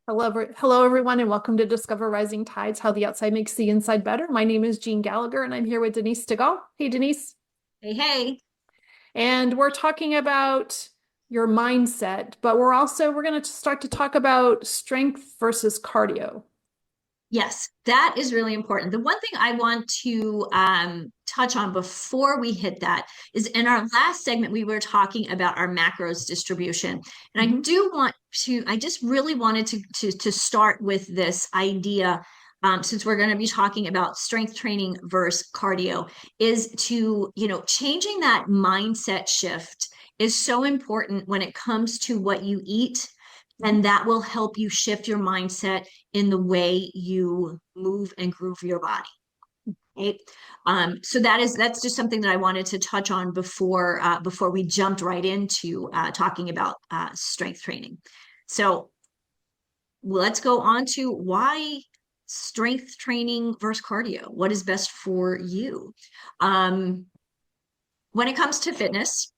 Hello, everyone, and welcome to Discover Rising Tides, How the Outside Makes the Inside Better. My name is Jeanne Gallagher, and I'm here with Denise Stegall. Hey, Denise. Hey, hey. And we're talking about your mindset, but we're going to start to talk about strength versus cardio. Yes, that is really important. The one thing I want to touch on before we hit that is in our last segment, we were talking about our macros distribution. And I Mhm. do want to, I just really wanted to start with this idea, since we're going to be talking about strength training versus cardio, is to, changing that mindset shift is so important when it comes to what you eat. Mhm. And that will help you shift your mindset in the way you move and groove your body. Right. So that's just something that I wanted to touch on before we jumped right into talking about strength training. So let's go on to why strength training versus cardio. What is best for you? Um, when it comes to fitness,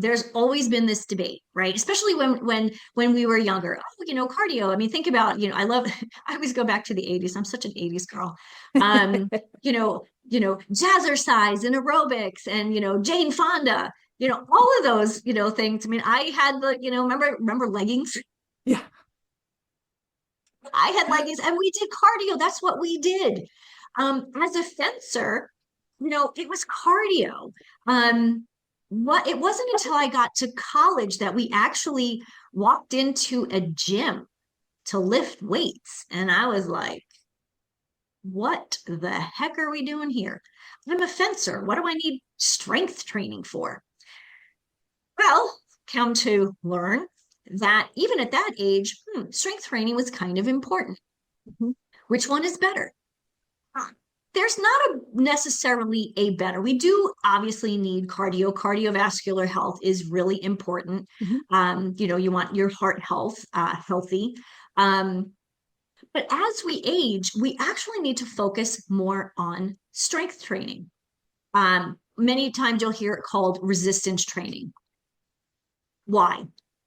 there's always been this debate, right? Especially when we were younger. Oh, cardio. I mean, think about, I love I always go back to the 80s. I'm such an 80s girl. Um, jazzercise and aerobics and Jane Fonda, all of those, things. I mean, I had remember leggings? Yeah. I had leggings and we did cardio. That's what we did. As a fencer, it was cardio. What it wasn't until I got to college that we actually walked into a gym to lift weights. And I was like, what the heck are we doing here? I'm a fencer. What do I need strength training for? Well, come to learn that even at that age, strength training was kind of important. Mhm. Which one is better? There's not necessarily a better. We do obviously need cardio. Cardiovascular health is really important. Mhm. You want your heart health healthy. Um, but as we age, we actually need to focus more on strength training. Many times you'll hear it called resistance training. Why?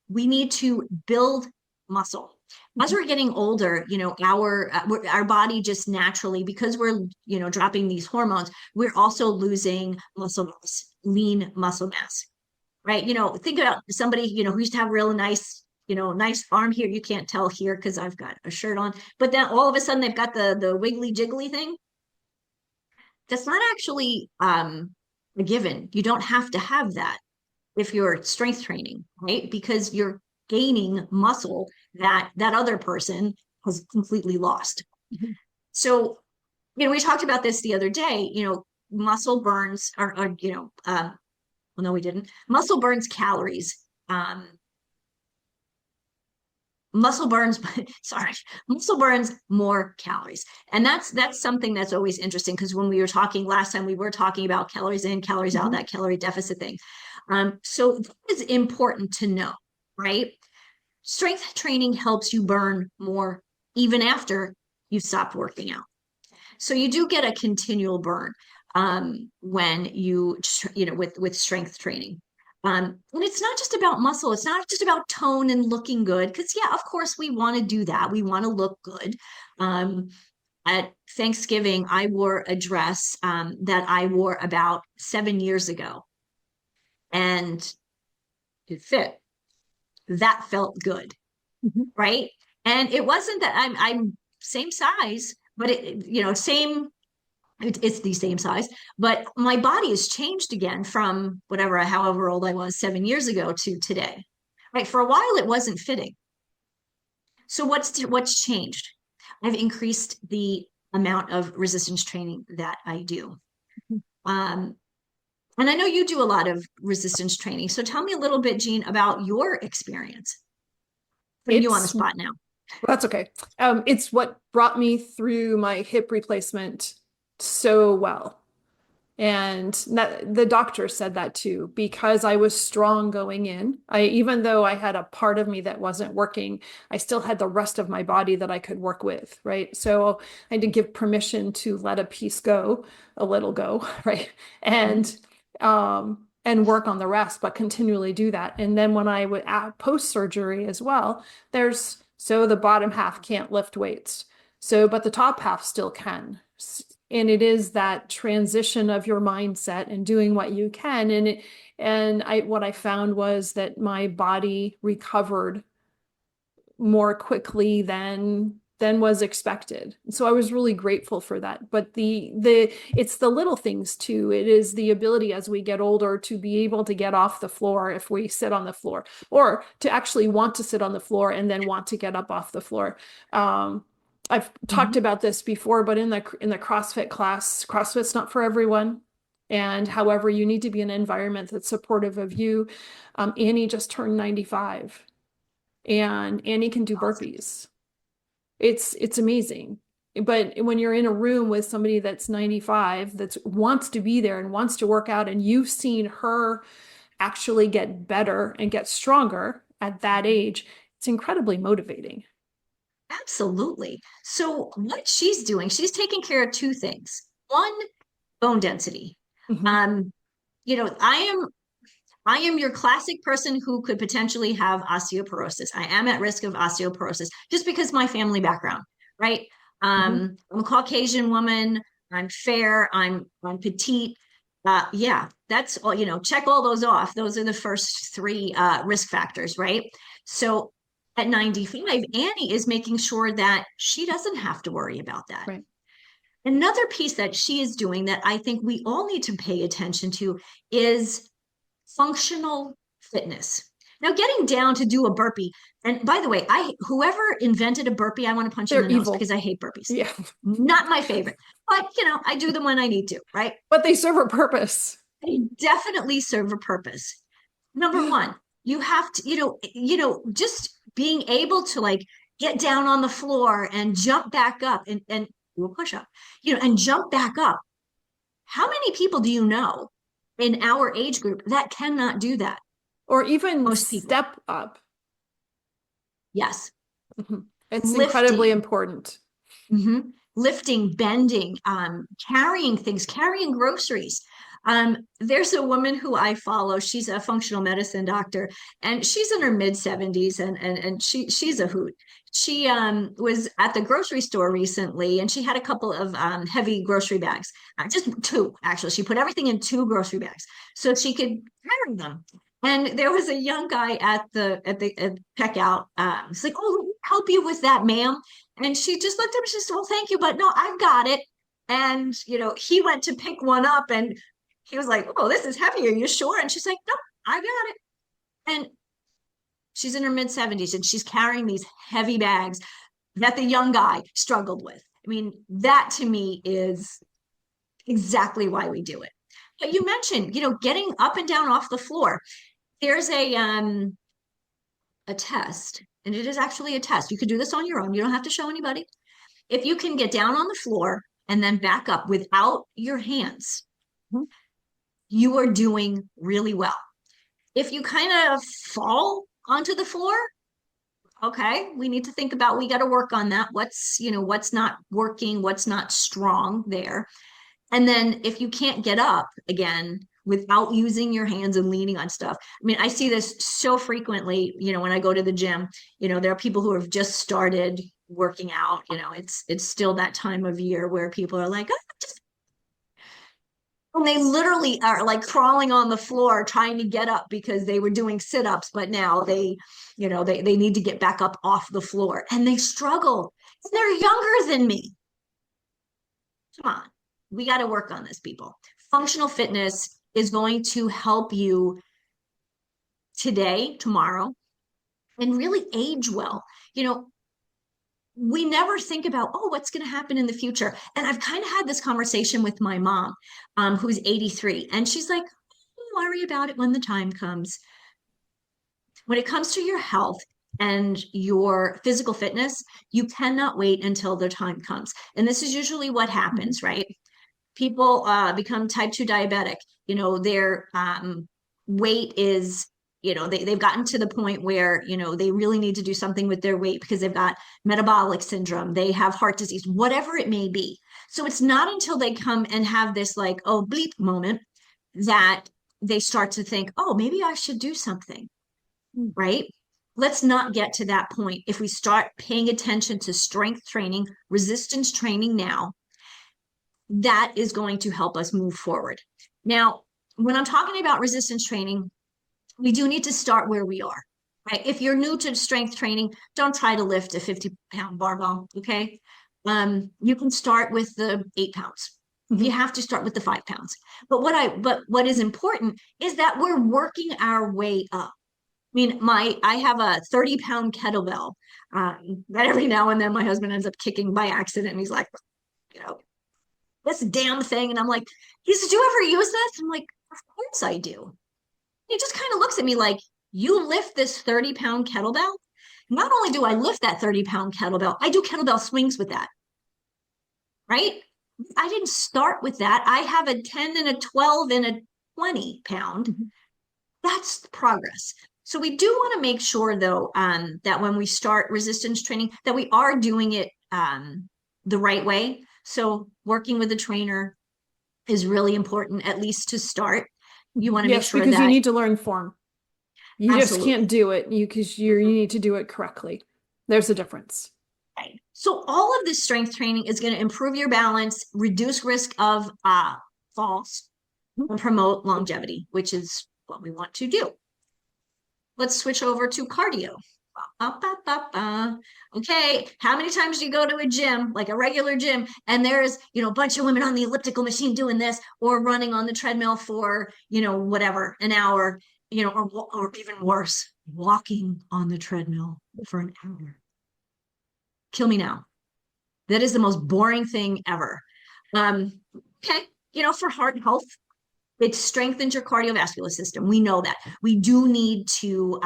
We need to build muscle. As Mhm. we're getting older, our body just naturally, because we're dropping these hormones, we're also losing muscle mass, lean muscle mass, right? Think about somebody who used to have real nice, nice arm here. You can't tell here because I've got a shirt on, but then all of a sudden they've got the wiggly jiggly thing. That's not actually a given. You don't have to have that if you're strength training, right? Because you're gaining muscle that other person has completely lost. Mhm. So, we talked about this the other day, muscle burns well, no, we didn't. Muscle burns calories. Um, muscle burns, sorry, muscle burns more calories. And that's something that's always interesting because when we were talking last time, we were talking about calories in, calories out, Mhm. that calorie deficit thing. So that is important to know, right? Strength training helps you burn more even after you stop working out. So you do get a continual burn when with strength training. And it's not just about muscle. It's not just about tone and looking good. Because yeah, of course we want to do that. We want to look good. Um, at Thanksgiving, I wore a dress that I wore about 7 years ago, and it fit. That felt good, Mhm. right? And it wasn't that I'm same size, but same. It's the same size, but my body has changed again from however old I was 7 years ago to today. Right? For a while, it wasn't fitting. So what's changed? I've increased the amount of resistance training that I do. Um, and I know you do a lot of resistance training. So tell me a little bit, Jeanne, about your experience. Putting you on the It's spot now. That's okay. It's what brought me through my hip replacement so well. And the doctor said that too, because I was strong going in. Even though I had a part of me that wasn't working, I still had the rest of my body that I could work with, right? So I had to give permission to let a piece go, a little go, right? Mhm. And work on the rest, but continually do that. And then when I would post surgery as well, there's So the bottom half can't lift weights. So, but the top half still can. And it is that transition of your mindset and doing what you can. What I found was that my body recovered more quickly than was expected. So I was really grateful for that. But the it's the little things too. It is the ability as we get older to be able to get off the floor if we sit on the floor, or to actually want to sit on the floor and then want to get up off the floor. I've talked Mhm. about this before, but in the CrossFit class, CrossFit's not for everyone. And however, you need to be in an environment that's supportive of you. Annie just turned 95 and Annie can do Awesome. burpees. It's amazing. But when you're in a room with somebody that's 95 that wants to be there and wants to work out, and you've seen her actually get better and get stronger at that age, it's incredibly motivating. Absolutely. So what she's doing, she's taking care of two things. One, bone density. Mhm. Um, I am your classic person who could potentially have osteoporosis. I am at risk of osteoporosis just because my family background, right? Mhm. I'm a Caucasian woman. I'm fair. I'm petite. Yeah, that's all, check all those off. Those are the first three risk factors, right? So at 95, Annie is making sure that she doesn't have to worry about that. Right. Another piece that she is doing that I think we all need to pay attention to is functional fitness. Now, getting down to do a burpee, and by the way, I whoever invented a burpee, I want to punch in They're the nose because evil. I hate burpees. Yeah. Not my favorite, but I do them when I need to, right? But they serve a purpose. They definitely serve a purpose. Number one, you have to, just being able to like get down on the floor and jump back up and do a push up, and jump back up. How many people do you know in our age group that cannot do that? Or even Most people. step up. Yes. Mhm. It's incredibly Lifting, important. lifting, bending, carrying things, carrying groceries. There's a woman who I follow. She's a functional medicine doctor, and she's in her mid 70s, and she's a hoot. She was at the grocery store recently, and she had a couple of heavy grocery bags, just two actually. She put everything in two grocery bags so she could carry them. And there was a young guy at checkout. He's like, "Oh, let me help you with that, ma'am." And she just looked at him and she said, "Well, thank you, but no, I've got it." And, he went to pick one up and he was like, "Oh, this is heavy. Are you sure?" And she's like, "No, I got it." And she's in her mid 70s and she's carrying these heavy bags that the young guy struggled with. I mean, that to me is exactly why we do it. But you mentioned, getting up and down off the floor. There's a test, and it is actually a test. You could do this on your own. You don't have to show anybody. If you can get down on the floor and then back up without your hands, Mhm. you are doing really well. If you kind of fall onto the floor, okay, we need to think about, we got to work on that. What's not working, what's not strong there. And then if you can't get up again without using your hands and leaning on stuff, I mean, I see this so frequently, when I go to the gym, there are people who have just started working out, it's still that time of year where people are like, "Oh, just," and they literally are like crawling on the floor trying to get up because they were doing sit-ups, but now they need to get back up off the floor and they struggle. And they're younger than me. Come on, we got to work on this, people. Functional fitness is going to help you today, tomorrow, and really age well. We never think about, oh, what's going to happen in the future. And I've kind of had this conversation with my mom, who's 83, and she's like, "Don't worry about it when the time comes." When it comes to your health and your physical fitness, you cannot wait until the time comes. And this is usually what Mhm. happens, right? People become type 2 diabetic. Their weight is, they've gotten to the point where, they really need to do something with their weight because they've got metabolic syndrome, they have heart disease, whatever it may be. So it's not until they come and have this like, oh, bleep moment that they start to think, oh, maybe I should do something, right? let's not get to that point. If we start paying attention to strength training, resistance training now, that is going to help us move forward. Now, when I'm talking about resistance training, we do need to start where we are, right? If you're new to strength training, don't try to lift a 50-pound barbell, okay? You can start with the 8 pounds. You have to start with the 5 pounds. But what is important is that we're working our way up. I mean, I have a 30-pound kettlebell that every now and then my husband ends up kicking by accident. And he's like, you know, this damn thing. And I'm like, he says, do you ever use this? I'm like, of course I do. He just kind of looks at me like, you lift this 30-pound kettlebell? Not only do I lift that 30-pound kettlebell, I do kettlebell swings with that, right? I didn't start with that. I have a 10 and a 12 and a 20-pound. That's progress. So we do want to make sure, though, that when we start resistance training, that we are doing it the right way. So working with a trainer is really important, at least to start. You want to make Yes, sure because that you need to learn form. You just absolutely. can't do it because you need to do it correctly. There's a difference. Right. So all of this strength training is going to improve your balance, reduce risk of falls, and promote longevity, which is what we want to do. Let's switch over to cardio. Okay, how many times do you go to a gym, like a regular gym, and there's, a bunch of women on the elliptical machine doing this or running on the treadmill for, whatever, an hour, or even worse, walking on the treadmill for an hour. Kill me now. That is the most boring thing ever. Okay, for heart health, it strengthens your cardiovascular system. We know that. We do need to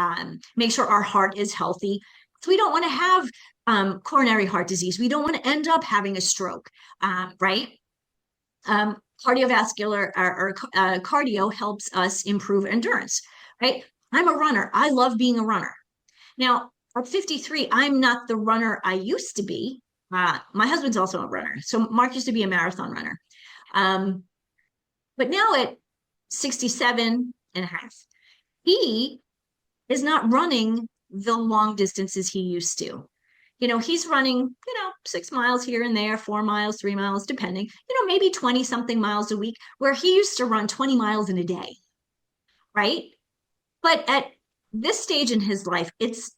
make sure our heart is healthy. So we don't want to have coronary heart disease. We don't want to end up having a stroke, right? Cardiovascular or cardio helps us improve endurance, right? I'm a runner. I love being a runner. Now, at 53, I'm not the runner I used to be. My husband's also a runner. So Mark used to be a marathon runner. But now at 67 and a half, he is not running the long distances he used to. He's running, 6 miles here and there, 4 miles, 3 miles, depending, maybe 20 something miles a week, where he used to run 20 miles in a day. Right. But at this stage in his life, it's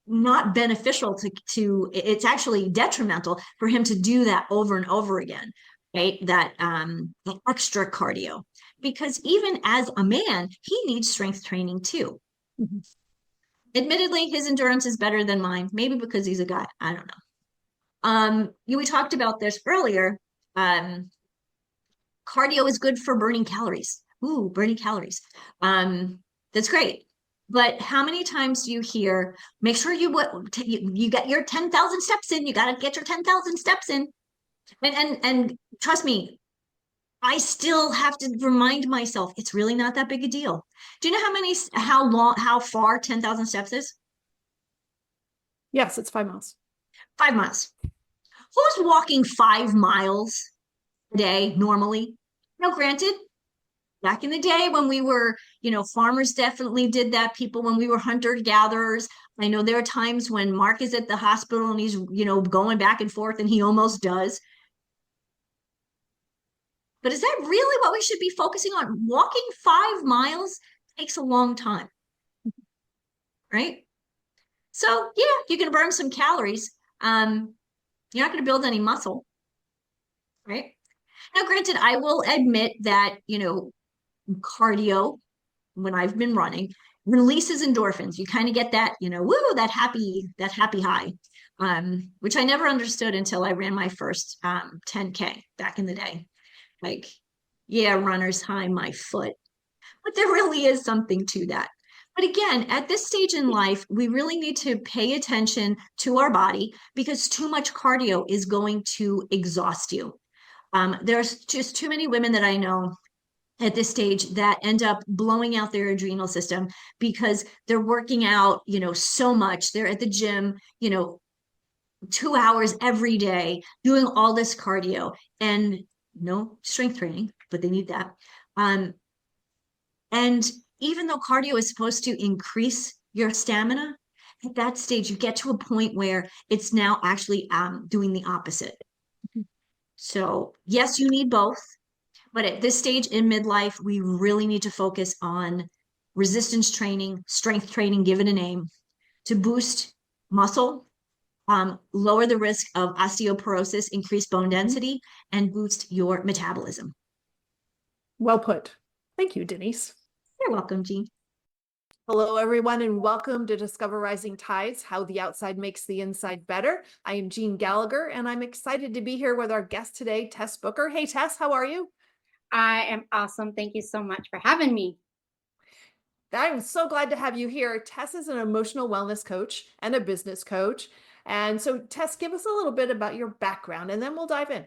not beneficial to it's actually detrimental for him to do that over and over again, right? That extra cardio, because even as a man, he needs strength training too. Mm-hmm. Admittedly, his endurance is better than mine, maybe because he's a guy. I don't know. We talked about this earlier. Cardio is good for burning calories. Ooh, burning calories. That's great. But how many times do you hear, make sure you get your 10,000 steps in, you got to get your 10,000 steps in. And trust me, I still have to remind myself, it's really not that big a deal. Do you know how far 10,000 steps is? Yes, it's 5 miles. 5 miles. Who's walking 5 miles a day normally? Now, granted, back in the day when we were, farmers definitely did that. People, when we were hunter-gatherers, I know there are times when Mark is at the hospital and he's, going back and forth and he almost does. But is that really what we should be focusing on? Walking 5 miles takes a long time, right? So yeah, you can burn some calories. You're not going to build any muscle, right? Now, granted, I will admit that, cardio, when I've been running, releases endorphins. You kind of get that, woo, that happy high, which I never understood until I ran my first 10K back in the day. Like, yeah, runner's high, my foot. But there really is something to that. But again, at this stage in life, we really need to pay attention to our body because too much cardio is going to exhaust you. There's just too many women that I know at this stage that end up blowing out their adrenal system because they're working out, so much. They're at the gym, 2 hours every day doing all this cardio and no strength training, but they need that. And even though cardio is supposed to increase your stamina, At that stage, you get to a point where it's now actually doing the opposite. So, yes, you need both. But at this stage in midlife, we really need to focus on resistance training, strength training, give it a name, to boost muscle, lower the risk of osteoporosis, increase bone Mhm. density, and boost your metabolism. Well put. Thank you, Denise. You're welcome, Jean. Hello, everyone, and welcome to Discover Rising Tides, How the Outside Makes the Inside Better. I am Jeanne Gallagher, and I'm excited to be here with our guest today, Tess Booker. Hey, Tess, how are you? I am awesome. Thank you so much for having me. I'm so glad to have you here. Tess is an emotional wellness coach and a business coach. And so, Tess, give us a little bit about your background, and then we'll dive in.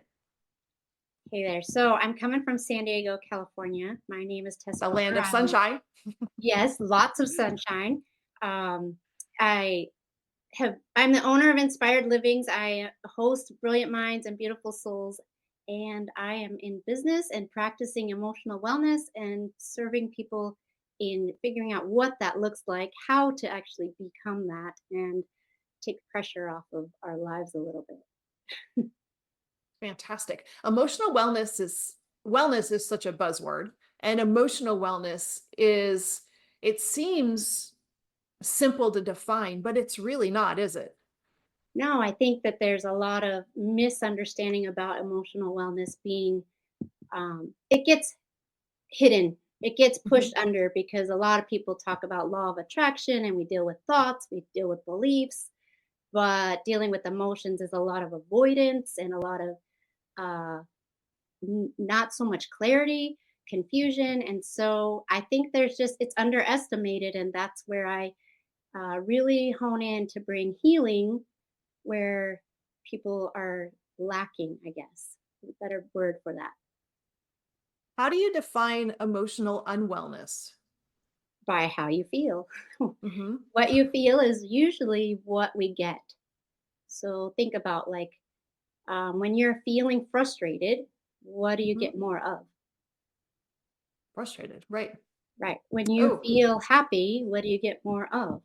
Hey there. So I'm coming from San Diego, California. My name is Tess The land Booker. of sunshine. Yes, lots of sunshine. Um, I I'm the owner of Inspired Livings. I host Brilliant Minds and Beautiful Souls, and I am in business and practicing emotional wellness and serving people in figuring out what that looks like, how to actually become that, and take pressure off of our lives a little bit. Fantastic. Wellness is such a buzzword, and emotional wellness is, it seems simple to define, but it's really not, is it? No, I think that there's a lot of misunderstanding about emotional wellness being, it gets hidden, it gets Mhm. pushed under because a lot of people talk about law of attraction and we deal with thoughts, we deal with beliefs, but dealing with emotions is a lot of avoidance and a lot of uh, not so much clarity, confusion. And so I think there's just, it's underestimated. And that's where I really hone in to bring healing where people are lacking, I guess. A better word for that. How do you define emotional unwellness? By how you feel. Hmm. What you feel is usually what we get. So think about like when you're feeling frustrated, what do you Hmm. get more of? Frustrated, right? Right. When you Oh, feel happy, what do you get more of?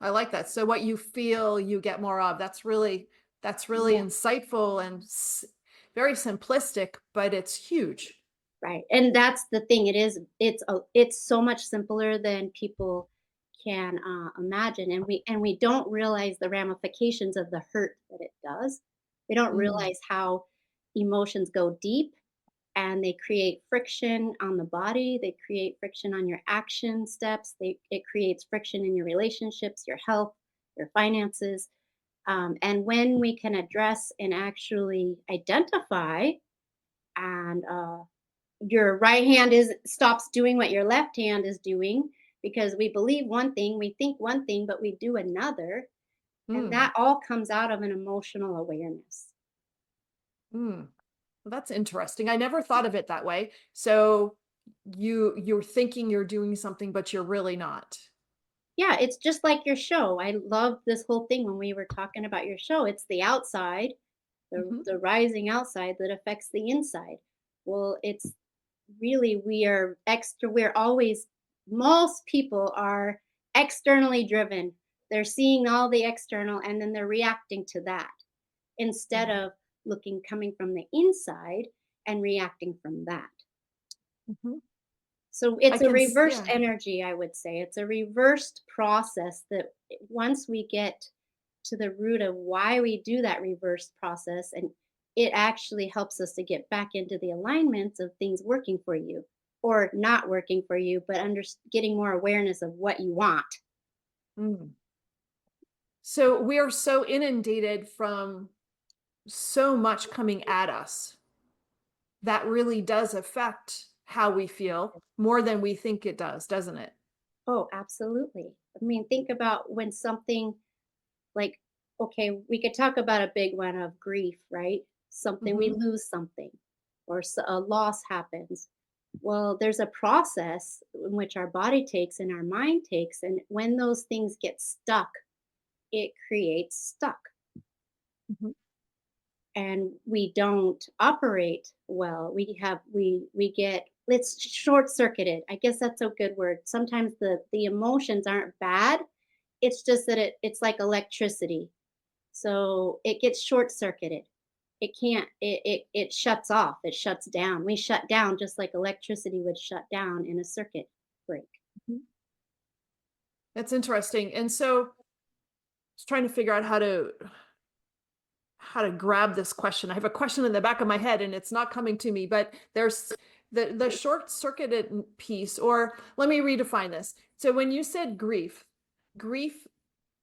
I like that. So what you feel, you get more of. That's really Yeah. insightful and very simplistic, but it's huge. Right. And that's the thing. It's so much simpler than people can imagine, and we don't realize the ramifications of the hurt that it does. We don't Mm, realize how emotions go deep and they create friction on the body, they create friction on your action steps, it creates friction in your relationships, your health, your finances. And when we can address and actually identify and your right hand is stops doing what your left hand is doing because we believe one thing, we think one thing, but we do another. And mm, that all comes out of an emotional awareness. mm. Well, that's interesting. I never thought of it that way. So you're thinking you're doing something, but you're really not. Yeah, it's just like your show. I love this whole thing when we were talking about your show. It's the outside, Hmm. the rising outside that affects the inside. Well, it's really we're always most people are externally driven. They're seeing all the external and then they're reacting to that instead Hmm. of looking coming from the inside and reacting from that. Hmm. So I it's a can, reversed yeah. energy, I would say. It's a reversed process that once we get to the root of why we do that reverse process, and it actually helps us to get back into the alignments of things working for you or not working for you, but getting more awareness of what you want. Mm. So we are so inundated from so much coming at us that really does affect how we feel more than we think it does, doesn't it? Oh, absolutely. I mean, think about when something like, okay, we could talk about a big one of grief, right? Something, we Hmm. lose something or a loss happens. Well, there's a process in which our body takes and our mind takes. And when those things get stuck, it creates stuck. Hmm. And we don't operate well. We get, it's short circuited. I guess that's a good word. Sometimes the emotions aren't bad, It's just that it's like electricity. So it gets short circuited. It can't, it shuts off, it shuts down. We shut down just like electricity would shut down in a circuit break. That's interesting. And so I was trying to figure out how to grab this question. I have a question in the back of my head and it's not coming to me, but there's the short circuited piece, or let me redefine this. So when you said grief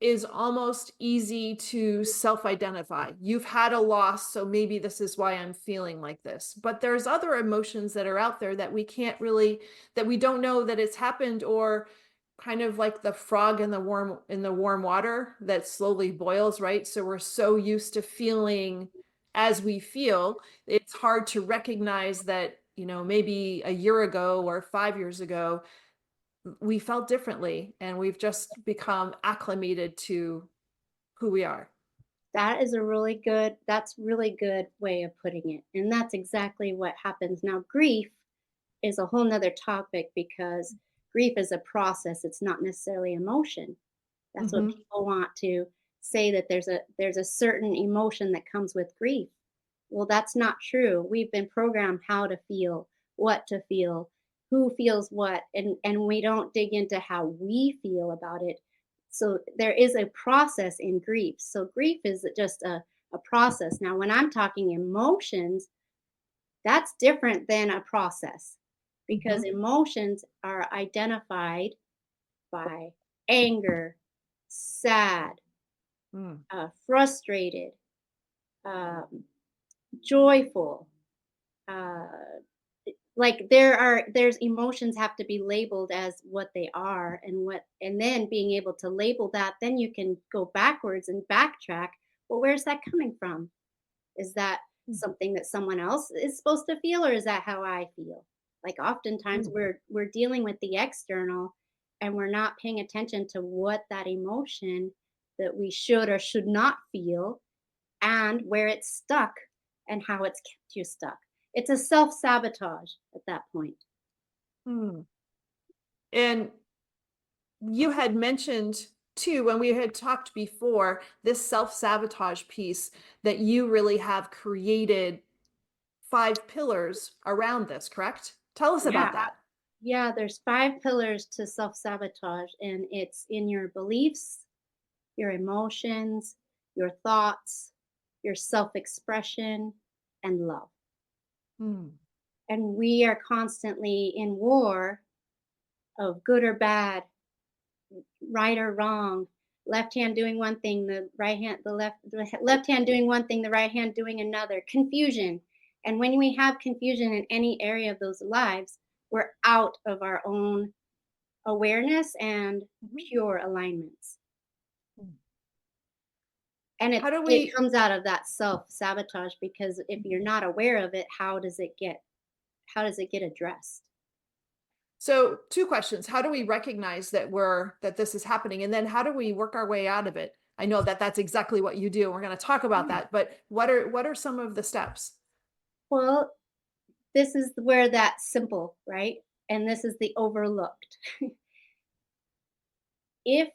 is almost easy to self-identify. You've had a loss, so maybe this is why I'm feeling like this. But there's other emotions that are out there that we can't really, that we don't know that it's happened, or kind of like the frog in the warm water that slowly boils, right? So we're so used to feeling as we feel, it's hard to recognize that, maybe a year ago or 5 years ago, we felt differently, and we've just become acclimated to who we are. That's really good way of putting it. And that's exactly what happens. Now, grief is a whole nother topic because grief is a process. It's not necessarily emotion. That's what Mm-hmm. people want to say, that there's a certain emotion that comes with grief. Well, that's not true. We've been programmed how to feel, what to feel, who feels what, and we don't dig into how we feel about it. So there is a process in grief. So grief is just a process. Now, when I'm talking emotions, that's different than a process, because Mm-hmm. emotions are identified by anger, sad, Mm. frustrated, um, joyful. Uh, like there's emotions have to be labeled as what they are, and then being able to label that, then you can go backwards and backtrack. Well, where's that coming from? Is that something that someone else is supposed to feel, or is that how I feel? Like oftentimes Mm. we're dealing with the external, and we're not paying attention to what that emotion that we should or should not feel, and where it's stuck, and how it's kept you stuck. It's a self-sabotage at that point. Mm. And you had mentioned too, when we had talked before, this self-sabotage piece, that you really have created 5 pillars around this, correct? Tell us Yeah. about that. Yeah, there's 5 pillars to self-sabotage, and it's in your beliefs, your emotions, your thoughts, your self-expression, and love. Mm. And we are constantly in war of good or bad, right or wrong, left hand doing one thing, the left hand doing one thing, the right hand doing another, confusion. And when we have confusion in any area of those lives, we're out of our own awareness and Mhm. pure alignments. Mm. And How do it we comes out of that self-sabotage, because if you're not aware of it, how does it get addressed? So, 2 questions. How do we recognize that this is happening? And then how do we work our way out of it? I know that that's exactly what you do. We're going to talk about that, but what are some of the steps? Well, this is where that's simple, right? And this is the overlooked. If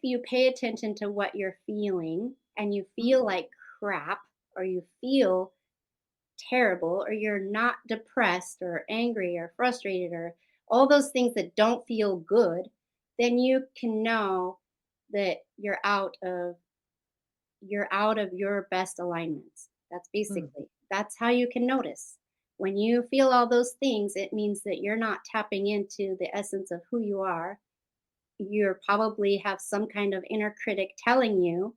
you pay attention to what you're feeling, and you Mhm. feel like crap, or you feel terrible, or you're not depressed or angry or frustrated, or all those things that don't feel good, then you can know that you're out of your best alignments. Mm. That's how you can notice. When you feel all those things, it means that you're not tapping into the essence of who you are. You probably have some kind of inner critic telling you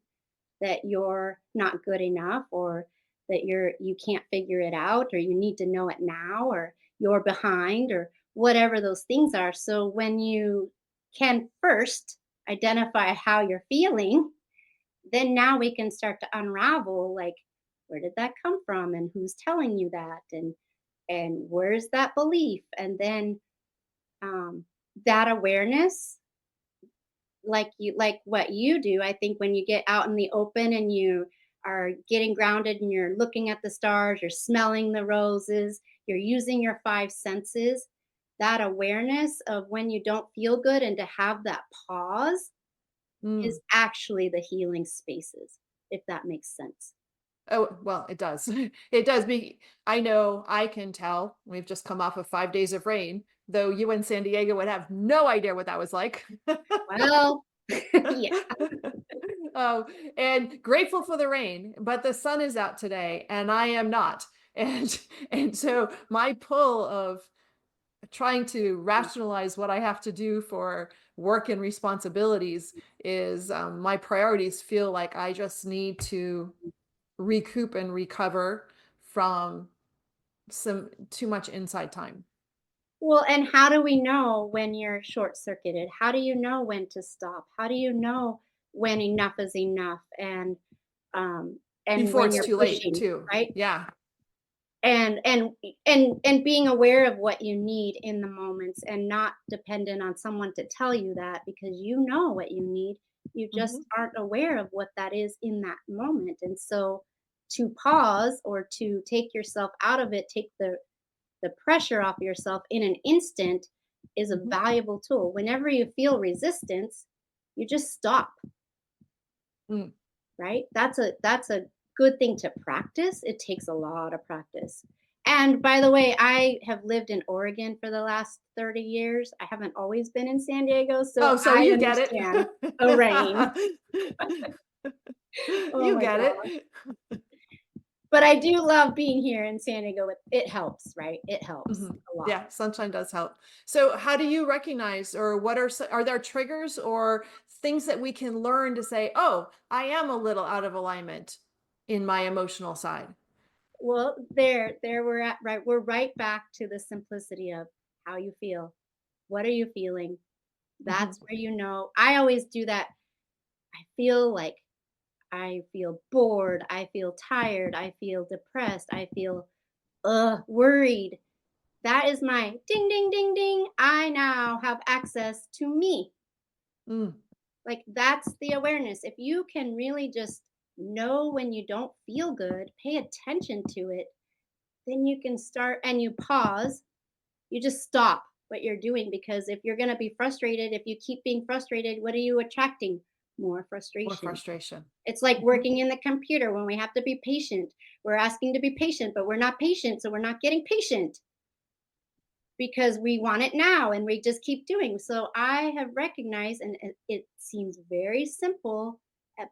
that you're not good enough, or that you can't figure it out, or you need to know it now, or you're behind, or whatever those things are. So when you can first identify how you're feeling, then now we can start to unravel, like, where did that come from, and who's telling you that, and where's that belief, and then um, that awareness, like what you do. I think when you get out in the open and you are getting grounded, and you're looking at the stars, you're smelling the roses, you're using your 5 senses, that awareness of when you don't feel good, and to have that pause, Mm. is actually the healing spaces, if that makes sense. Oh, well, it does. It does be, I know I can tell. We've just come off of 5 days of rain, though you in San Diego would have no idea what that was like. Well, yeah. Oh, and grateful for the rain, but the sun is out today and I am not. And and so my pull of trying to rationalize what I have to do for work and responsibilities is my priorities feel like I just need to recoup and recover from some too much inside time. Well, and how do we know when you're short circuited? How do you know when to stop? How do you know when enough is enough and Before when it's you're too late, pushing, too. right? Yeah. And being aware of what you need in the moments and not dependent on someone to tell you that because you know what you need. You Hmm. just aren't aware of what that is in that moment. And so to pause or to take yourself out of it, take the pressure off yourself in an instant is a Hmm. valuable tool. Whenever you feel resistance, you just stop, Mm. right? That's a good thing to practice. It takes a lot of practice. And by the way, I have lived in Oregon for the last 30 years. I haven't always been in San Diego, so Oh, so I you get understand the rain. it. Oh You my get gosh. it. But I do love being here in San Diego. It helps, right? It helps Mhm. a lot. Yeah, sunshine does help. So, how do you recognize, or what are are there triggers or things that we can learn to say, "Oh, I am a little out of alignment in my emotional side." Well, there we're at, right? We're right back to the simplicity of how you feel. What are you feeling? Mhm. That's where you know. I always do that. I feel like I feel bored. I feel tired. I feel depressed. I feel worried. That is my ding, ding, ding, ding. I now have access to me. Mm. Like that's the awareness. If you can really just know when you don't feel good, pay attention to it, then you can start and you pause. You just stop what you're doing because if you're going to be frustrated, if you keep being frustrated, what are you attracting? More More frustration. frustration. It's like Mhm. working in the computer when we have to be patient. We're asking to be patient, but we're not patient. So we're not getting patient because we want it now and we just keep doing. So I have recognized, and it seems very simple,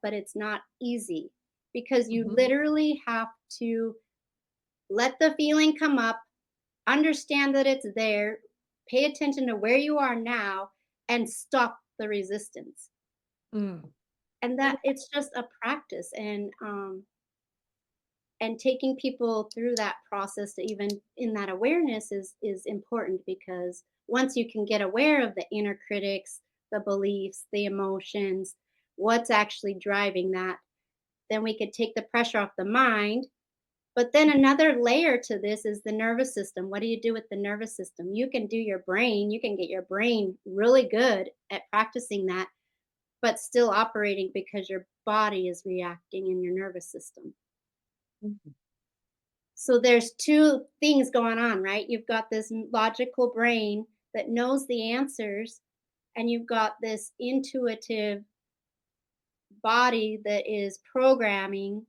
but it's not easy because you Mhm. literally have to let the feeling come up, understand that it's there, pay attention to where you are now, and stop the resistance. Mm. And And that it's just a practice and taking people through that process to even in that awareness is important because once you can get aware of the inner critics, the beliefs, the emotions, what's actually driving that, then we could take the pressure off the mind. But then another layer to this is the nervous system. What do you do with the nervous system? You can do your brain, you can get your brain really good at practicing that, but still operating because your body is reacting in your nervous system. Mhm. So there's two things going on, right? You've got this logical brain that knows the answers, and you've got this intuitive body that is programming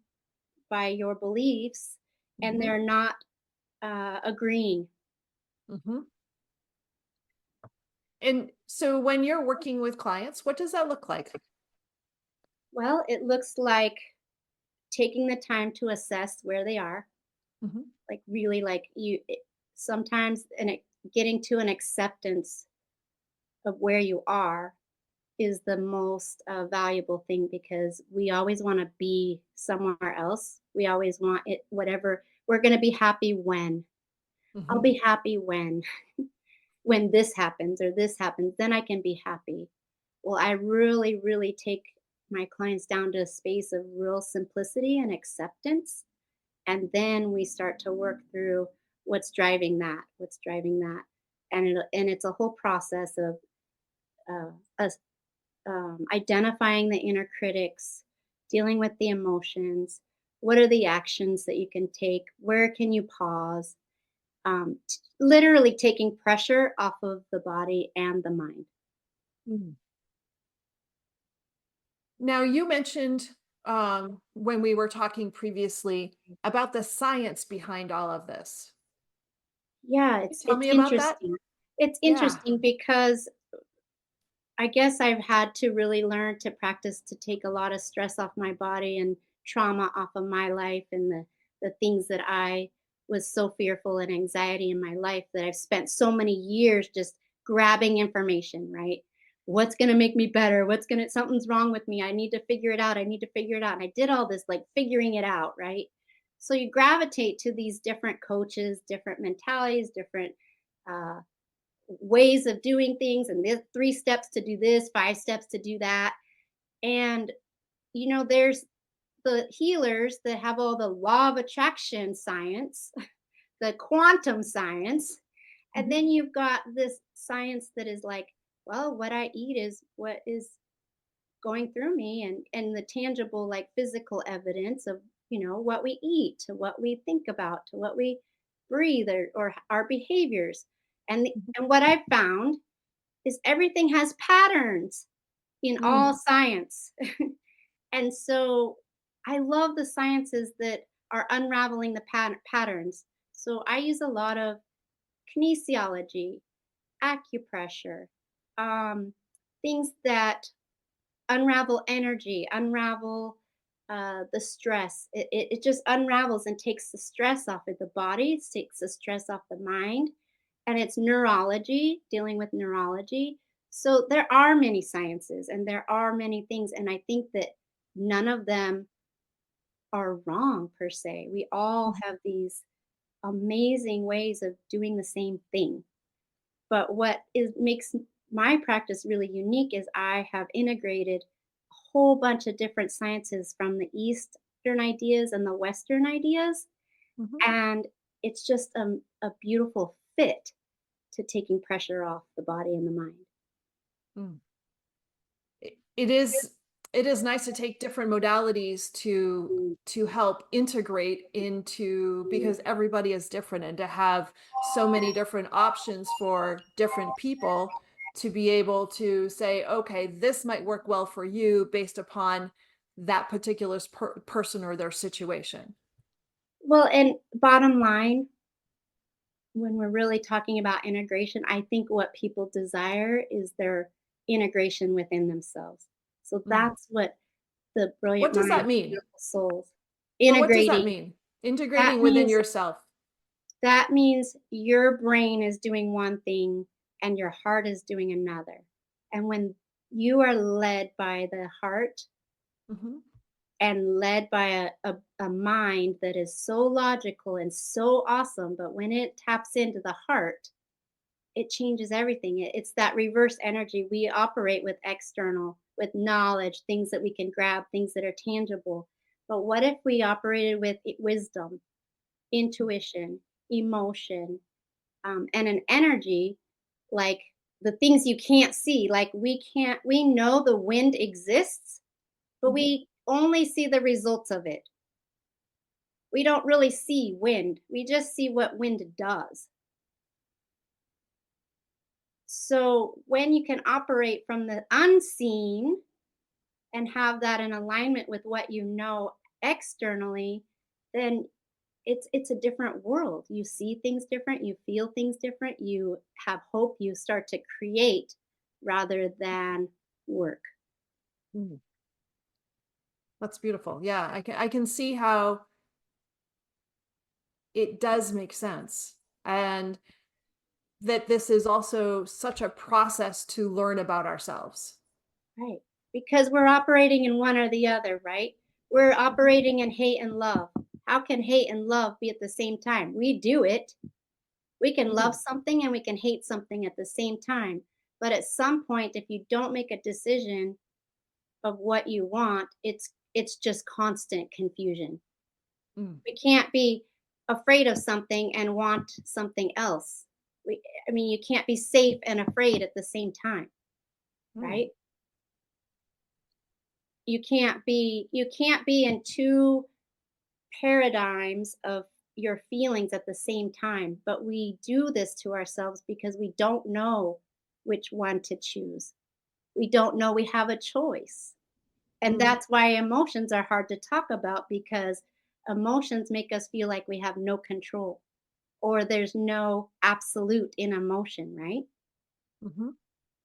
by your beliefs, and Mhm. they're not agreeing. Mhm. And so when you're working with clients, what does that look like? Well, it looks like taking the time to assess where they are, Mhm. like really like sometimes getting to an acceptance of where you are is the most valuable thing because we always want to be somewhere else. We always want it, whatever. We're going to be happy when. I'll Mhm. be happy when this happens or this happens, then I can be happy. Well, I really, really take my clients down to a space of real simplicity and acceptance. And then we start to work through what's driving that. And it's a whole process of us identifying the inner critics, dealing with the emotions. What are the actions that you can take? Where can you pause? Literally taking pressure off of the body and the mind. Mm. Now, you mentioned when we were talking previously about the science behind all of this. Yeah, Can you it's tell it's me about that? interesting. It's Yeah. interesting because I guess I've had to really learn to practice to take a lot of stress off my body and trauma off of my life and the things that I was so fearful and anxiety in my life that I've spent so many years just grabbing information, right? What's going to make me better? What's going to Something's wrong with me. I need to figure it out. I need to figure it out. And I did all this like figuring it out, right? So you gravitate to these different coaches, different mentalities, different uh ways of doing things, and there's 3 steps to do this, 5 steps to do that. And there's the healers that have all the law of attraction science, the quantum science, and Mhm. then you've got this science that is like, well, what I eat is what is going through me, and the tangible, like, physical evidence of what we eat, to what we think about, to what we breathe, or our behaviors. Mhm. And what I've found is everything has patterns in all Mm. science. And so I love the sciences that are unraveling the patterns. So I use a lot of kinesiology, acupressure, um, things that unravel energy, unravel the stress. It just unravels and takes the stress off of the body, takes the stress off the mind, and it's neurology, dealing with neurology. So there are many sciences and there are many things, and I think that none of them are wrong per se. We all Mhm. have these amazing ways of doing the same thing. But what is makes my practice really unique is I have integrated a whole bunch of different sciences from the Eastern ideas and the Western ideas, Mhm. and it's just a beautiful fit to taking pressure off the body and the mind. Mm. It is nice to take different modalities Mm, to help integrate into, mm. because everybody is different, and to have so many different options for different people to be able to say, okay, this might work well for you based upon that particular person or their situation. Well, and bottom line, when we're really talking about integration, I think what people desire is their integration within themselves. So Mm. that's what the brilliant What does that minds, mean? beautiful souls, But what does that integrating. mean? That Integrating within means yourself. that means your brain is doing one thing and your heart is doing another. And when you are led by the heart Mhm. and led by a mind that is so logical and so awesome, but when it taps into the heart, it changes everything. It's that reverse energy. We operate with external, with knowledge, things that we can grab, things that are tangible. But what if we operated with wisdom, intuition, emotion, and an energy, like the things you can't see? Like we know the wind exists, but Mhm. we only see the results of it. We don't really see wind. We just see what wind does. So when you can operate from the unseen and have that in alignment with what you know externally, then it's a different world. You see things different, you feel things different, you have hope, you start to create rather than work. Mm. That's beautiful. Yeah, I can see how it does make sense. And that this is also such a process to learn about ourselves. Right. Because we're operating in one or the other, right? We're Mhm. operating in hate and love. How can hate and love be at the same time? We do it. We can love Mm. something and we can hate something at the same time. But at some point, if you don't make a decision of what you want, it's just constant confusion. Mm. We can't be afraid of something and want something else. I mean, you can't be safe and afraid at the same time, Mm. right? You can't be in two paradigms of your feelings at the same time. But we do this to ourselves because we don't know which one to choose. We don't know we have a choice. And Mm. that's why emotions are hard to talk about, because emotions make us feel like we have no control, or there's no absolute in emotion, right? Mhm.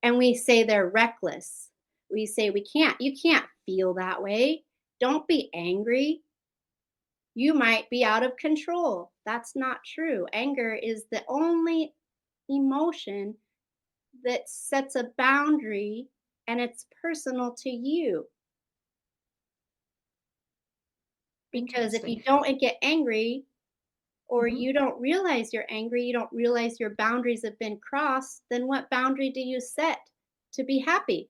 And we say they're reckless. We say you can't feel that way. Don't be angry. You might be out of control. That's not true. Anger is the only emotion that sets a boundary, and it's personal to you. Because if Interesting. you don't get angry, or Mhm. you don't realize you're angry, you don't realize your boundaries have been crossed, then what boundary do you set to be happy?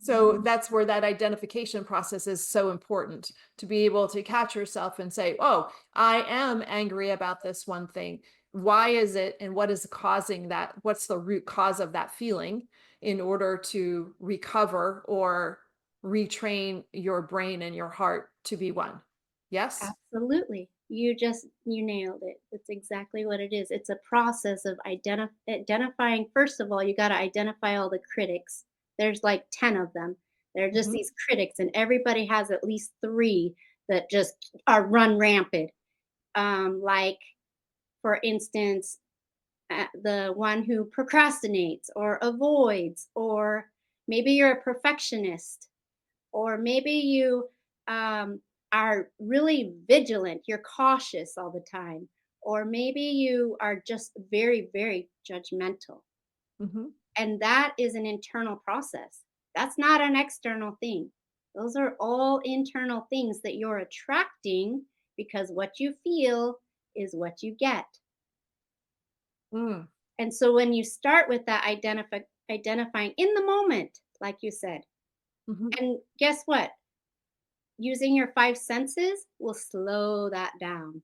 So that's where that identification process is so important, to be able to catch yourself and say, oh, I am angry about this one thing. Why is it? And what is causing that? What's the root cause of that feeling, in order to recover or retrain your brain and your heart to be one? Yes? Absolutely. You nailed it. It's exactly what it is. It's a process of identifying. First of all, you got to identify all the critics. There's like 10 of them. They're just Mhm. these critics, and everybody has at least 3 that just are run rampant. Like, for instance, the one who procrastinates or avoids, or maybe you're a perfectionist, or maybe you um, are really vigilant, you're cautious all the time, or maybe you are just very, very judgmental. Mhm. And that is an internal process. That's not an external thing. Those are all internal things that you're attracting, because what you feel is what you get. Mm. And so when you start with that identifying in the moment, like you said, Mhm. and guess what? Using your 5 senses will slow that down.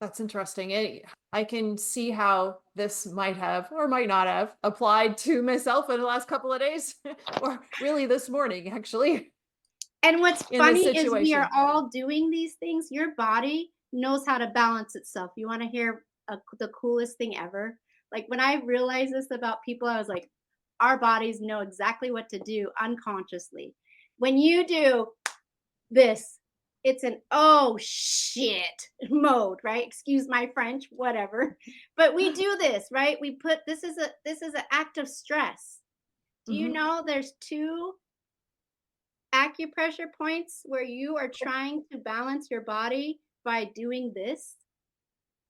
That's interesting. I can see how this might have or might not have applied to myself in the last couple of days, or really this morning, actually, And what's in this funny is we are situation. all doing these things. Your body knows how to balance itself. You want to hear the coolest thing ever? Like, when I realized this about people, I was like, our bodies know exactly what to do unconsciously. When you do this, it's an oh shit mode, right? Excuse my French, whatever. But we do this, right? We put this is an act of stress. Do you Mhm. know there's 2 acupressure points where you are trying to balance your body by doing this?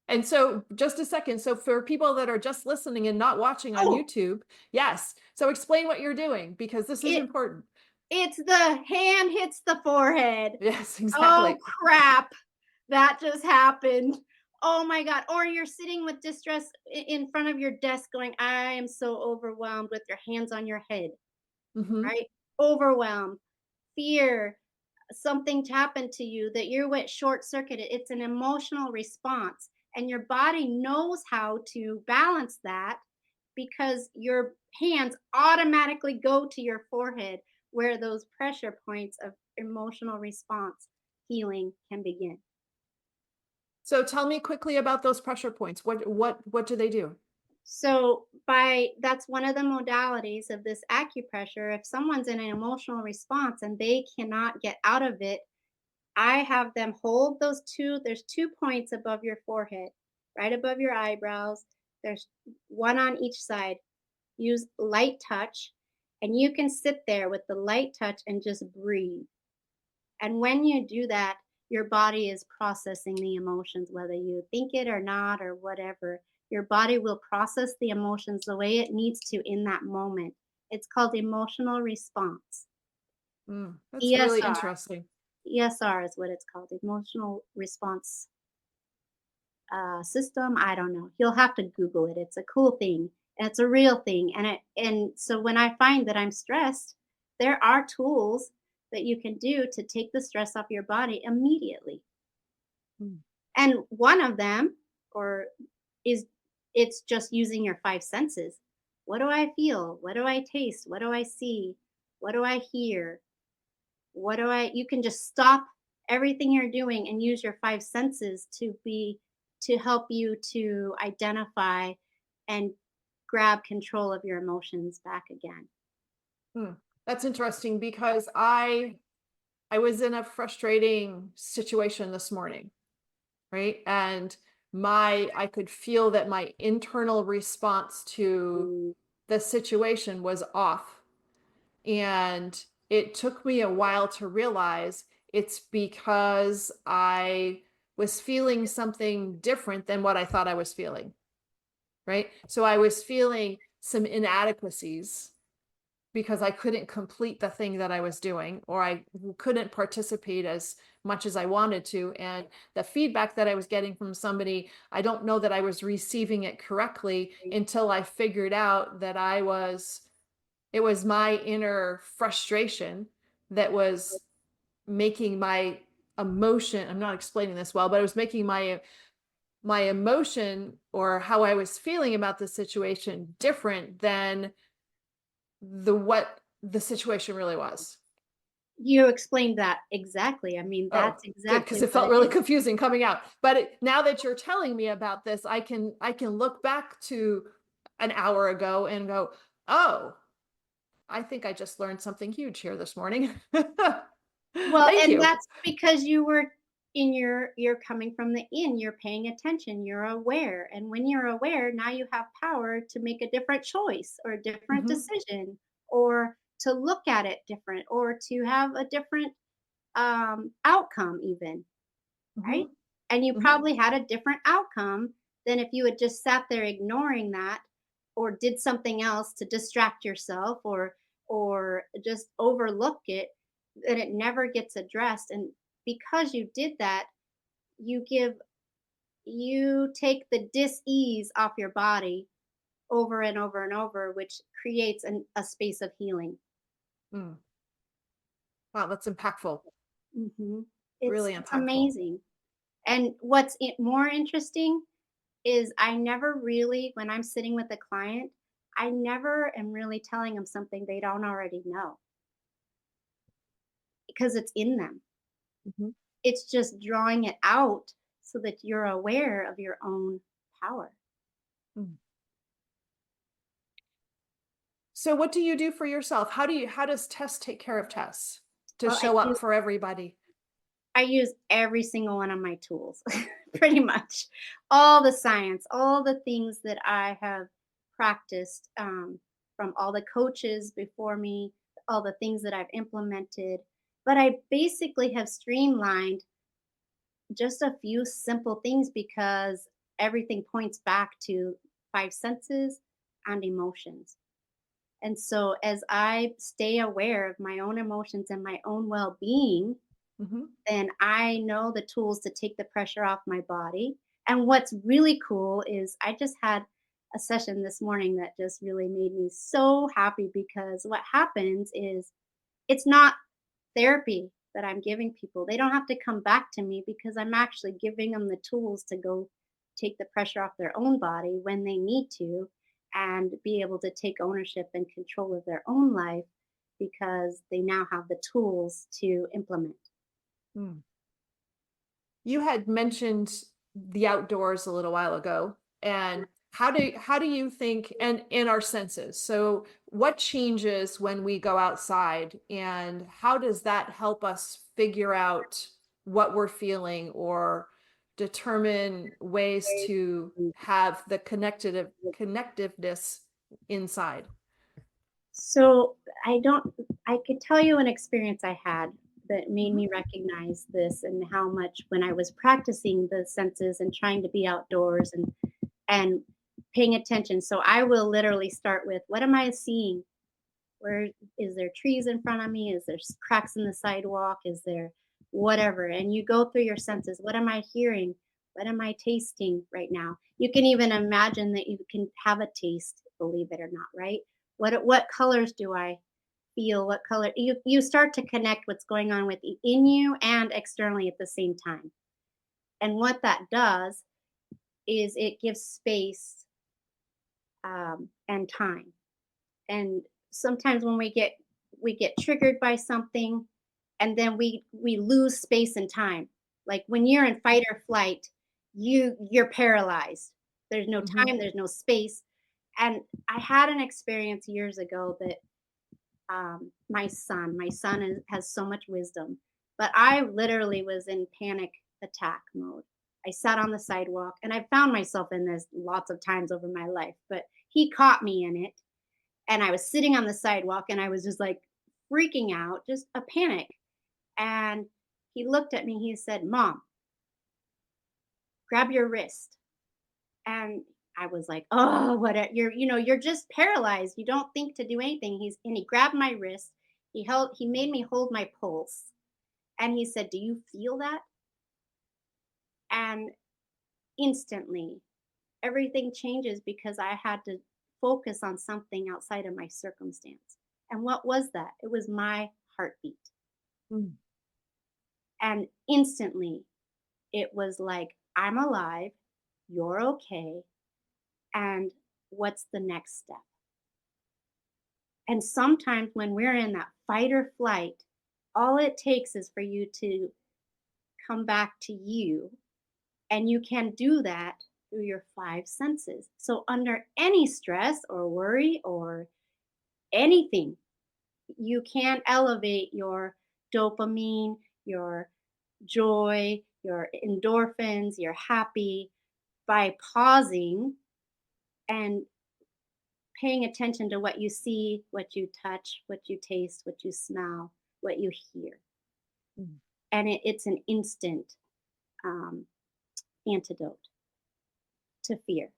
And so, just a second. So, for people that are just listening and not watching on Oh, YouTube, yes. So, explain what you're doing, because this is it important. it's the hand hits the forehead. Yes, Oh exactly. crap, that just happened. Oh my god. Or you're sitting with distress in front of your desk going, I am so overwhelmed, with your hands on your head, Hmm. right? Overwhelm, fear, something happened to you that you went short circuited. It's an emotional response, and your body knows how to balance that, because your hands automatically go to your forehead, where those pressure points of emotional response healing can begin. So, tell me quickly about those pressure points. What do they do? So, by that's one of the modalities of this acupressure. If someone's in an emotional response and they cannot get out of it, I have them hold those 2, there's 2 points above your forehead, right above your eyebrows. There's one on each side. Use light touch, and you can sit there with the light touch and just breathe. And when you do that, your body is processing the emotions, whether you think it or not, or whatever. Your body will process the emotions the way it needs to in that moment. It's called emotional response. Mm, that's really ESR. interesting. ESR is what it's called, emotional response system. I don't know. You'll have to Google it. It's a cool thing. And it's a real thing. And so when I find that I'm stressed, there are tools that you can do to take the stress off your body immediately. Mm. And one of them, or is it's just using your 5 senses. What do I feel? What do I taste? What do I see? What do I hear? What do I You can just stop everything you're doing and use your 5 senses to help you to identify and grab control of your emotions back again. Hmm. That's interesting because I was in a frustrating situation this morning, right? And I could feel that my internal response to the situation was off. And it took me a while to realize it's because I was feeling something different than what I thought I was feeling, right? So I was feeling some inadequacies because I couldn't complete the thing that I was doing, or I couldn't participate as much as I wanted to. And the feedback that I was getting from somebody, I don't know that I was receiving it correctly until I figured out that it was my inner frustration that was making my emotion, I'm not explaining this well, but it was making my emotion or how I was feeling about the situation different than what the situation really was. You explained that exactly. I mean, Oh, that's good, exactly because it what felt it really is. confusing coming out. But now that you're telling me about this, I can look back to an hour ago and go, "Oh, I think I just learned something huge here this morning." Well, Thank and you. that's because you're coming from the in, you're paying attention, you're aware. And when you're aware, now you have power to make a different choice or a different Hmm. decision or to look at it different or to have a different outcome even, right? Hmm. And you Hmm. probably had a different outcome than if you had just sat there ignoring that or did something else to distract yourself or just overlook it, that it never gets addressed. And because you did that, you give you take the dis-ease off your body over and over and over, which creates a space of healing. Mm. Wow, that's impactful. Hmm. Really It's impactful. amazing. And what's more interesting is I never really, when I'm sitting with a client, I never am really telling them something they don't already know because it's in them. Mhm. It's just drawing it out so that you're aware of your own power. Mm. So what do you do for yourself? How does Tess take care of Tess to Well, show up for everybody? I use every single one of my tools, pretty much. All the science, all the things that I have practiced from all the coaches before me, all the things that I've implemented. But I basically have streamlined just a few simple things because everything points back to five senses and emotions. And so, as I stay aware of my own emotions and my own well being, Mhm. then I know the tools to take the pressure off my body. And what's really cool is I just had a session this morning that just really made me so happy because what happens is it's not therapy that I'm giving people. They don't have to come back to me because I'm actually giving them the tools to go take the pressure off their own body when they need to and be able to take ownership and control of their own life because they now have the tools to implement. Mm. You had mentioned the outdoors a little while ago, and how do you think, and in our senses? So what changes when we go outside, and how does that help us figure out what we're feeling or determine ways to have the connectiveness inside? So I could tell you an experience I had that made Mhm. me recognize this and how much when I was practicing the senses and trying to be outdoors and paying attention. So I will literally start with what am I seeing? Where is there trees in front of me? Is there cracks in the sidewalk? Is there whatever? And you go through your senses. What am I hearing? What am I tasting right now? You can even imagine that you can have a taste, believe it or not, right? What colors do I feel? What color you start to connect what's going on in you and externally at the same time. And what that does is it gives space and time. And sometimes when we get triggered by something and then we lose space and time, like when you're in fight or flight, you're paralyzed, there's no Mhm. time, there's no space. And I had an experience years ago that my son. My son has so much wisdom, but I literally was in panic attack mode. I sat on the sidewalk, and I found myself in this lots of times over my life, but he caught me in it. And I was sitting on the sidewalk, and I was just like freaking out, just a panic. And he looked at me, he said, "Mom, grab your wrist." And I was like, "Oh, you're just paralyzed. You don't think to do anything." He grabbed my wrist. He made me hold my pulse. And he said, "Do you feel that?" And instantly everything changes because I had to focus on something outside of my circumstance. And what was that? It was my heartbeat. Mm. And instantly it was like, I'm alive, you're okay, and what's the next step? And sometimes when we're in that fight or flight, all it takes is for you to come back to you. And you can do that through your five senses. So, under any stress or worry or anything, you can elevate your dopamine, your joy, your endorphins, you're happy by pausing and paying attention to what you see, what you touch, what you taste, what you smell, what you hear. Mm. And it's an instant um, antidote to fear.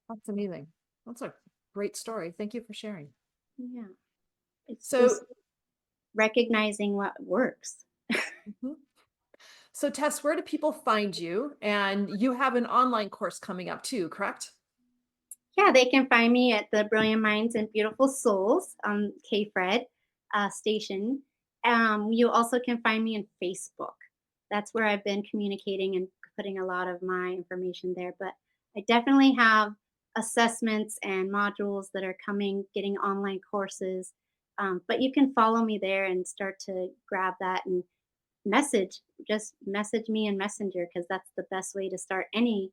That's amazing. That's a great story. Thank you for sharing. Yeah. It's So, just recognizing what works. mhm. So Tess, where do people find you? And you have an online course coming up too, correct? Yeah, they can find me at the Brilliant Minds and Beautiful Souls on KFred station. You also can find me on Facebook. That's where I've been communicating and putting a lot of my information there. But I definitely have assessments and modules that are coming, getting online courses. But you can follow me there and start to grab that and just message me in Messenger because that's the best way to start any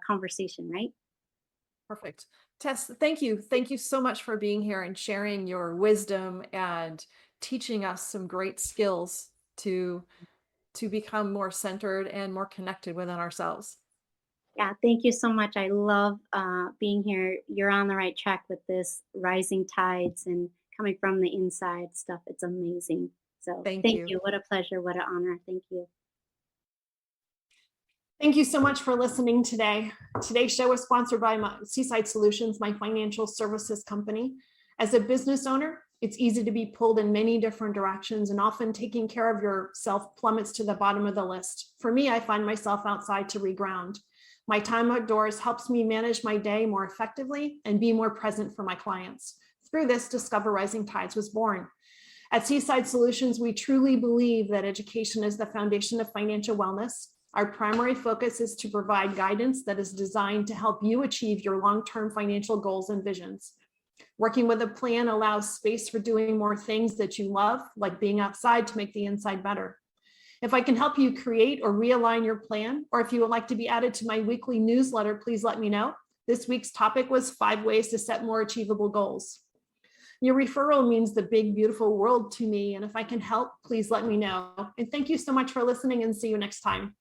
conversation, right? Perfect. Tess, thank you. Thank you so much for being here and sharing your wisdom and teaching us some great skills to become more centered and more connected within ourselves. Yeah, thank you so much. I love being here. You're on the right track with this rising tides and coming from the inside stuff. It's amazing. So Thank thank you. you. What a pleasure. What an honor. Thank you. Thank you so much for listening today. Today's show is sponsored by Seaside Solutions, my financial services company. As a business owner, it's easy to be pulled in many different directions, and often taking care of yourself plummets to the bottom of the list. For me, I find myself outside to reground. My time outdoors helps me manage my day more effectively and be more present for my clients. Through this, Discover Rising Tides was born. At Seaside Solutions, we truly believe that education is the foundation of financial wellness. Our primary focus is to provide guidance that is designed to help you achieve your long-term financial goals and visions. Working with a plan allows space for doing more things that you love, like being outside to make the inside better. If I can help you create or realign your plan, or if you would like to be added to my weekly newsletter, please let me know. This week's topic was 5 ways to set more achievable goals. Your referral means the big, beautiful world to me, and if I can help, please let me know. And thank you so much for listening, and see you next time.